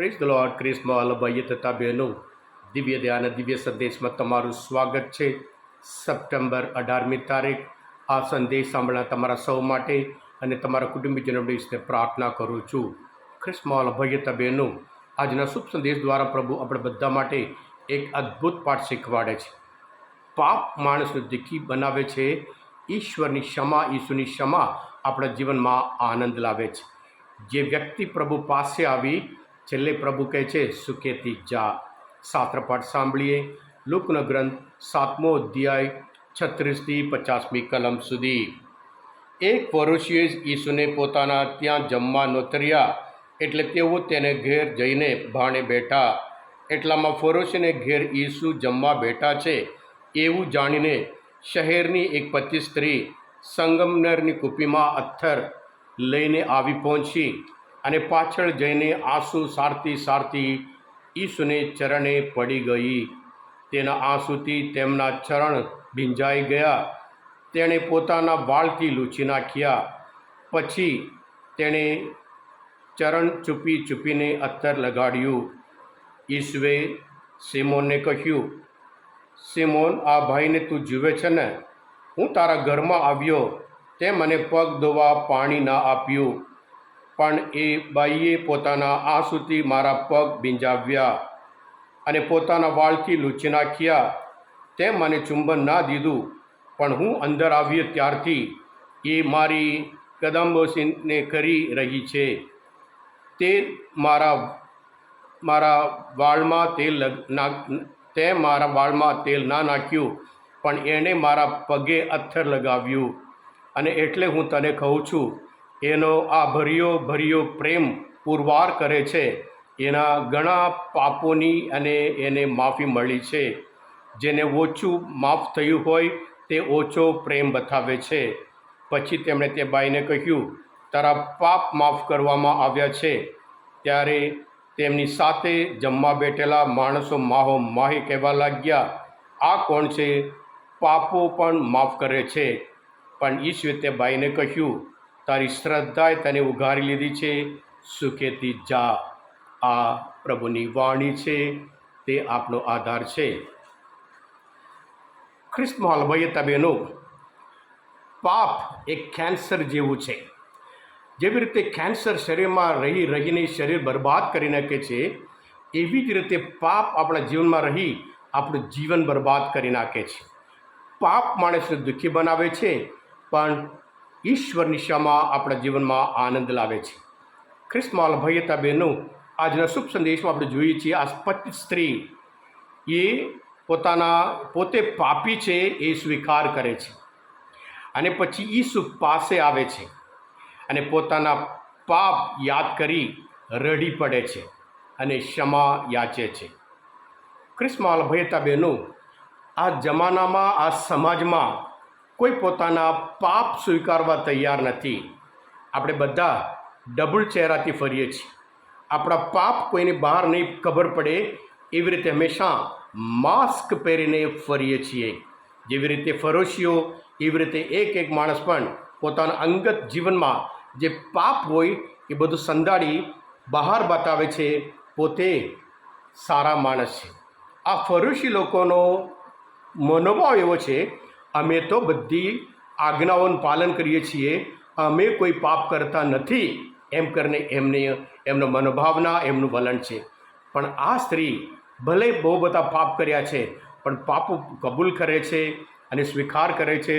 Praise the lord. Christmas ભાઈ તથા બહેનો, દિવ્ય ધ્યાન દિવ્ય સંદેશમાં તમારું સ્વાગત છે. સપ્ટેમ્બર 18મી તારીખ. આ સંદેશ સાંભળનાર તમારા સૌ માટે અને તમારા કુટુંબીજનો વિશે પ્રાર્થના કરું છું. ક્રિસ્મસ ભાઈ તથા બહેનો, આજના શુભ સંદેશ દ્વારા પ્રભુ આપણે બધા માટે એક અદ્ભુત પાઠ શીખવાડે છે. પાપ માણસને દુઃખી બનાવે છે. ઈશ્વરની ક્ષમા, ઈશ્વરની ક્ષમા આપણા જીવનમાં આનંદ લાવે છે. જે વ્યક્તિ પ્રભુ પાસે આવી છેલ્લે પ્રભુ કહે છે સુખેથી જા. શાસ્ત્ર પાઠ સાંભળીએ. લુકનો ગ્રંથ 7મો અધ્યાય 36થી 50મી કલમ સુધી. એક ફરોશીએ ઈસુને પોતાના ત્યાં જમવા નોતર્યા, એટલે તેઓ તેને ઘેર જઈને ભાણે બેઠા. એટલામાં ફરોશીને ઘેર ઈસુ જમવા બેઠા છે એવું જાણીને શહેરની એક પતિ સ્ત્રી સંગમનરની કુપીમાં અત્તર લઈને આવી પહોંચી અને પાછળ જઈને આંસુ સારતી સારતી ઈસુને ચરણે પડી ગઈ. તેના આંસુથી તેમના ચરણ ભીંજાઈ ગયા. તેણે પોતાના વાળથી લૂછી નાખ્યા. પછી તેણે ચરણ ચૂપી ચૂપીને અત્તર લગાડ્યું. ઈસુએ સિમોનને કહ્યું, સિમોન, આ ભાઈને તું જુએ છે ને? હું તારા ઘરમાં આવ્યો, તે મને પગ ધોવા પાણી ના આપ્યું, પણ એ બાઈએ પોતાના આંસુથી મારા પગ ભીંજાવ્યા અને પોતાના વાળથી લૂછી નાખ્યા. તે મને ચુંબન ના દીધું, પણ હું અંદર આવ્યો ત્યારથી એ મારી કદમબોસીને કરી રહી છે. તે મારા વાળમાં તેલ ના નાખ્યું, પણ એણે મારા પગે અત્તર લગાવ્યું. અને એટલે હું તને કહું છું, એનો આ ભર્યો પ્રેમ પુરવાર કરે છે. એના ઘણા પાપોની અને એને માફી મળી છે. જેને ઓછું માફ થયું હોય તે ઓછો પ્રેમ બતાવે છે. પછી તેમણે તે બાઈને કહ્યું, તારા પાપ માફ કરવામાં આવ્યા છે. ત્યારે તેમની સાથે જમવા બેઠેલા માણસો માહો માહી કહેવા લાગ્યા, આ કોણ છે? પાપો પણ માફ કરે છે. પણ ઈશ્વરે તે બાઈને કહ્યું, તારી શ્રદ્ધાએ તને ઉઘારી લીધી છે, સુખેથી જા. આ પ્રભુની વાણી છે. તે આપનો આધાર છે. ખ્રિસ્તમાં ભાઈ બહેનો, પાપ એક કેન્સર જેવું છે. જેવી રીતે કેન્સર શરીરમાં રહીને શરીર બરબાદ કરી નાખે છે, એવી જ રીતે પાપ આપણા જીવનમાં રહી આપણું જીવન બરબાદ કરી નાખે છે. પાપ માણસને દુઃખી બનાવે છે, પણ ઈશ્વરની ક્ષમા આપણા જીવનમાં આનંદ લાવે છે. ખ્રિસ્તમાં ભાઈ બહેનો, આજના શુભ સંદેશમાં આપણે જોઈએ છીએ આ પતિ સ્ત્રી એ પોતે પાપી છે એ સ્વીકાર કરે છે. અને પછી ઈસુ પાસે આવે છે અને પોતાના પાપ યાદ કરી રડી પડે છે અને ક્ષમા યાચે છે. ખ્રિસ્તમાં ભાઈ બહેનો, આ જમાનામાં, આ સમાજમાં કોઈ પોતાના પાપ સ્વીકારવા તૈયાર નથી. આપણે બધા ડબલ ચહેરાથી ફરીએ છીએ. આપણા પાપ કોઈને બહાર નહીં ખબર પડે એવી રીતે હંમેશા માસ્ક પહેરીને ફરીએ છીએ. જેવી રીતે ફરોશીઓ, એવી રીતે એક માણસ પણ પોતાના અંગત જીવનમાં જે પાપ હોય એ બધું સંધાડી બહાર બતાવે છે, પોતે સારા માણસ છે. આ ફરોશી લોકોનો મનોભાવ એવો છે, અમે તો બધી આજ્ઞાઓનું પાલન કરીએ છીએ, અમે કોઈ પાપ કરતા નથી, એમ કરીને એમનો મનોભાવના, એમનું વલણ છે. પણ આ સ્ત્રી ભલે બહુ બધા પાપ કર્યા છે, પણ પાપો કબૂલ કરે છે અને સ્વીકાર કરે છે,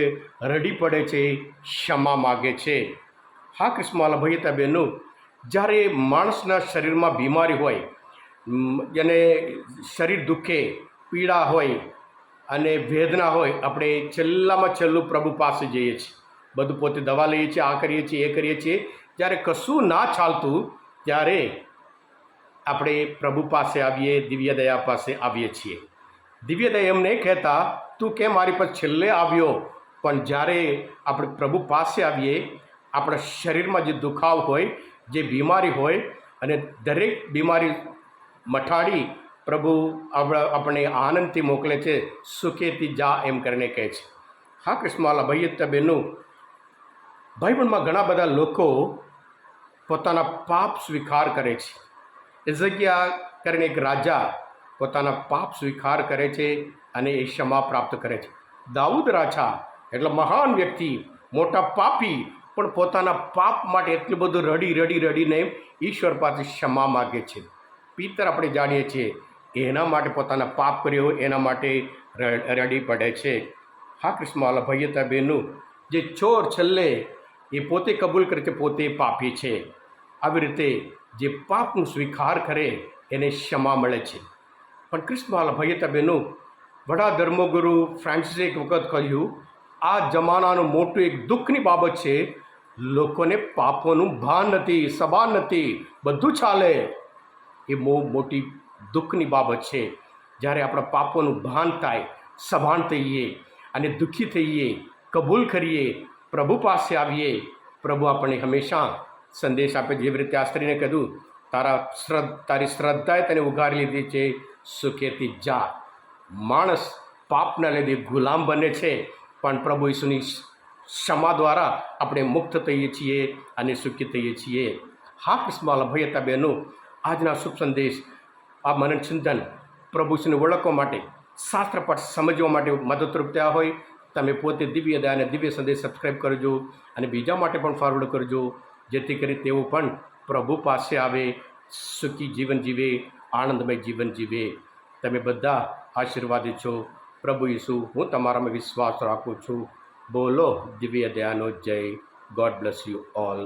રડી પડે છે, ક્ષમા માગે છે. હા ક્રિસ્મસ ભાઈ બહેનો, જ્યારે માણસના શરીરમાં બીમારી હોય અને શરીર દુખે, પીડા હોય અને વેદના હોય, આપણે છેલ્લામાં છેલ્લું પ્રભુ પાસે જઈએ છીએ. બધું પોતે દવા લઈએ છીએ, આ કરીએ છીએ, એ કરીએ છીએ. જ્યારે કશું ના ચાલતું ત્યારે આપણે પ્રભુ પાસે આવીએ, દિવ્ય દયા પાસે આવીએ છીએ. દિવ્ય દયા એમ નહીં કહેતા તું કેમ મારી પાસે છેલ્લે આવ્યો, પણ જ્યારે આપણે પ્રભુ પાસે આવીએ, આપણા શરીરમાં જે દુખાવ હોય, જે બીમારી હોય, અને દરેક બીમારી મટાડી પ્રભુ આપણે આનંદથી મોકલે છે, સુખેથી જા એમ કરીને કહે છે. હા ક્રિસ્મસ ભાઈ બહેનો, બાઇબલમાં ઘણા બધા લોકો પોતાના પાપ સ્વીકાર કરે છે. હિઝકિયા કરીને એક રાજા પોતાના પાપ સ્વીકાર કરે છે અને એ ક્ષમા પ્રાપ્ત કરે છે. દાઉદ રાજા એટલે મહાન વ્યક્તિ, મોટા પાપી, પણ પોતાના પાપ માટે એટલું બધું રડીને ઈશ્વર પાસે ક્ષમા માગે છે. પિતર આપણે જાણીએ છીએ એના માટે પોતાના પાપ કર્યો એના માટે રડી પડે છે. હા કૃષ્ણવાલા ભાઈ હતા બહેનું, જે ચોર છેલ્લે એ પોતે કબૂલ કરે છે પોતે પાપી છે. આવી રીતે જે પાપનું સ્વીકાર કરે એને ક્ષમા મળે છે. પણ કૃષ્ણવાલા ભાઈ હતા બહેનું, વડા ધર્મગુરુ ફ્રાન્સિસે એક વખત કહ્યું, આ જમાનાનું મોટું એક દુઃખની બાબત છે, લોકોને પાપોનું ભાન નથી, સભાન નથી, બધું ચાલે. એ બહુ મોટી દુઃખની બાબત છે. જ્યારે આપણા પાપોનું ભાન થાય, સભાન થઈએ અને દુઃખી થઈએ, કબૂલ કરીએ, પ્રભુ પાસે આવીએ, પ્રભુ આપણને હંમેશા સંદેશ આપે. જેવી રીતે આ સ્ત્રીને કીધું, તારી શ્રદ્ધાએ તને ઉગારી લીધી છે, સુખેથી જા. માણસ પાપના લીધે ગુલામ બને છે, પણ પ્રભુ ઈસુની ક્ષમા દ્વારા આપણે મુક્ત થઈએ છીએ અને સુખી થઈએ છીએ. હા કૃષ્ણવાલા ભાઈ હતા બહેનો, આજના શુભ સંદેશ, આ મનન ચિંતન પ્રભુ ઈસુને ઓળખવા માટે, શાસ્ત્રપાઠ સમજવા માટે મદદરૂપ થયા હોય, તમે પોતે દિવ્ય દયા અને દિવ્ય સંદેશ સબસ્ક્રાઈબ કરજો અને બીજા માટે પણ ફોરવર્ડ કરજો, જેથી કરી તેઓ પણ પ્રભુ પાસે આવે, સુખી જીવન જીવે, આનંદમય જીવન જીવે. તમે બધા આશીર્વાદિત છો. પ્રભુ ઈસુ, હું તમારામાં વિશ્વાસ રાખું છું. બોલો દિવ્ય દયાનો જય. God bless you all.